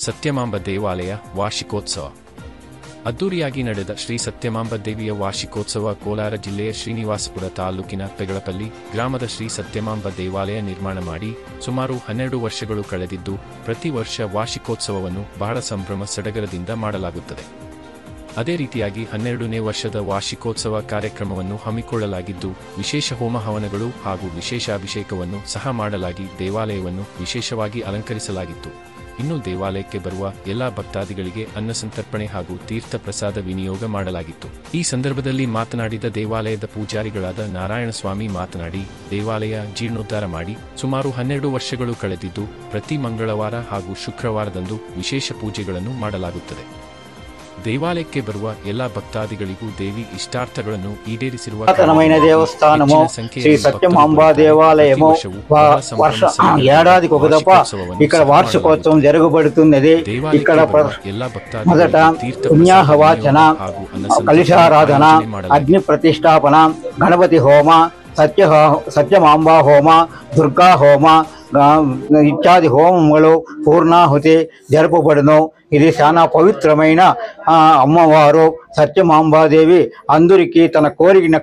ಸತ್ಯಮಾಂಬ ದೇವಾಲಯ ವಾರ್ಷಿಕೋತ್ಸವ ಅದ್ದೂರಿಯಾಗಿ ನಡೆದ ಶ್ರೀ ಸತ್ಯಮಾಂಬ ದೇವಿಯ ವಾರ್ಷಿಕೋತ್ಸವ ಕೋಲಾರ ಜಿಲ್ಲೆಯ ಶ್ರೀನಿವಾಸಪುರ ತಾಲೂಕಿನ ಪೆಗಳಪಲ್ಲಿ ಗ್ರಾಮದ ಶ್ರೀ ಸತ್ಯಮಾಂಬ ದೇವಾಲಯ ನಿರ್ಮಾಣ ಮಾಡಿ ಸುಮಾರು 12 ವರ್ಷಗಳು ಕಳೆದಿದ್ದು ಪ್ರತಿ ವರ್ಷ ವಾರ್ಷಿಕೋತ್ಸವವನ್ನು ಬಹಳ ಸಂಭ್ರಮ ಸಡಗರದಿಂದ ಮಾಡಲಾಗುತ್ತದೆ. ಅದೇ ರೀತಿಯಾಗಿ 12ನೇ ವರ್ಷದ ವಾರ್ಷಿಕೋತ್ಸವ ಕಾರ್ಯಕ್ರಮವನ್ನು ಹಮ್ಮಿಕೊಳ್ಳಲಾಗಿದ್ದು ವಿಶೇಷ ಹೋಮ ಹವನಗಳು ಹಾಗೂ ವಿಶೇಷ ಅಭಿಷೇಕವನ್ನು ಸಹ ಮಾಡಲಾಗಿ ದೇವಾಲಯವನ್ನು ವಿಶೇಷವಾಗಿ ಅಲಂಕರಿಸಲಾಗಿತ್ತು. ಇನ್ನು ದೇವಾಲಯಕ್ಕೆ ಬರುವ ಎಲ್ಲಾ ಭಕ್ತಾದಿಗಳಿಗೆ ಅನ್ನಸಂತರ್ಪಣೆ ಹಾಗೂ ತೀರ್ಥ ಪ್ರಸಾದ ವಿನಿಯೋಗ ಮಾಡಲಾಗಿತ್ತು. ಈ ಸಂದರ್ಭದಲ್ಲಿ ಮಾತನಾಡಿದ ದೇವಾಲಯದ ಪೂಜಾರಿಗಳಾದ ನಾರಾಯಣಸ್ವಾಮಿ ಮಾತನಾಡಿ, ದೇವಾಲಯ ಜೀರ್ಣೋದ್ಧಾರ ಮಾಡಿ ಸುಮಾರು 12 ವರ್ಷಗಳು ಕಳೆದಿದ್ದು ಪ್ರತಿ ಮಂಗಳವಾರ ಹಾಗೂ ಶುಕ್ರವಾರದಂದು ವಿಶೇಷ ಪೂಜೆಗಳನ್ನು ಮಾಡಲಾಗುತ್ತದೆ. ದೇವಾಲಯಕ್ಕೆ ಬರುವ ಎಲ್ಲಾ ಭಕ್ತಾದಿಗಳಿಗೂ ದೇವಿ ಇಷ್ಟಾರ್ಥಗಳನ್ನು ಈಡೇರಿಸಿರುವ దేవస్థానము శ్రీ సత్యమాంబ దేవాలయము ఏడాదికి ఒక దఫ ఇక్కడ వార్షికోత్సవం జరగబడుతున్నది. ఇక్కడ మొదట పుణ్యాహవాచన, కలశారాధన, అగ్ని ప్రతిష్టాపన, గణపతి హోమ, సత్యమాంబ హోమ, దుర్గా హోమ ఇత్యాది హోమములు పూర్ణాహుతి జరుపబడును. ఇది చాలా పవిత్రమైన అమ్మవారు సత్యమాంబాదేవి అందరికీ తన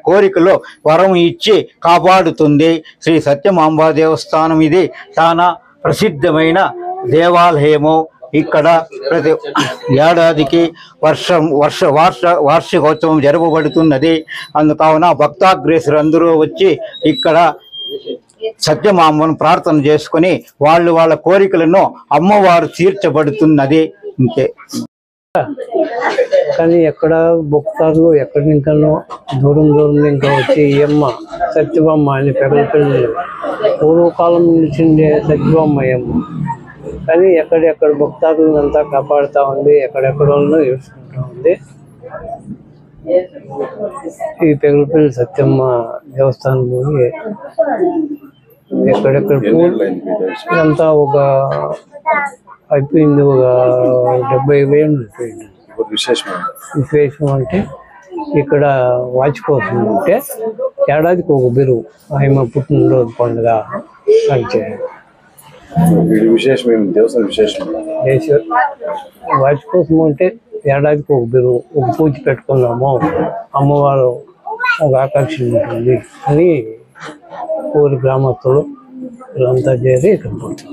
కోరికలో వరం ఇచ్చి కాపాడుతుంది. శ్రీ సత్యమాంబా దేవస్థానం ఇది చాలా ప్రసిద్ధమైన దేవాలయము. ఇక్కడ ప్రతి ఏడాదికి వార్షికోత్సవం జరపబడుతున్నది. అందుకావున భక్తాగ్రేసులు అందరూ వచ్చి ఇక్కడ సత్యమాంబను ప్రార్థన చేసుకుని వాళ్ళ కోరికలను అమ్మవారు తీర్చబడుతున్నది. ఇంకే కానీ ఎక్కడ భక్తాదులు ఎక్కడి నుంకనో దూరం ఇంకా వచ్చి ఈ అమ్మ సత్యభామ అని పెద్దలు పూర్వకాలం నుంచి సత్యభామ అమ్మ కానీ ఎక్కడెక్కడ భక్తాదులను అంతా కాపాడుతూ ఉంది, ఎక్కడెక్కడో చూసుకుంటూ ఉంది. ఈ పెగలపల్లి సత్యమ్మ దేవస్థానం పోయి ఎక్కడెక్కడ ఇదంతా ఒక అయిపోయింది, ఒక 70,000 అయిపోయింది. విశేషం అంటే ఇక్కడ వాచిపోసం అంటే ఏడాదికి ఒక బిరువు ఆయన పుట్టినరోజు పండుగ అంటే వాచిపోసం అంటే ఏడాదికి ఒక బిరువు, ఒక పూజ పెట్టుకున్నాము, అమ్మవారు ఒక ఆకర్షణ ఉంటుంది అని ఊరి గ్రామస్తులు వీళ్ళంతా చేరి ఇక్కడ పోతుంది.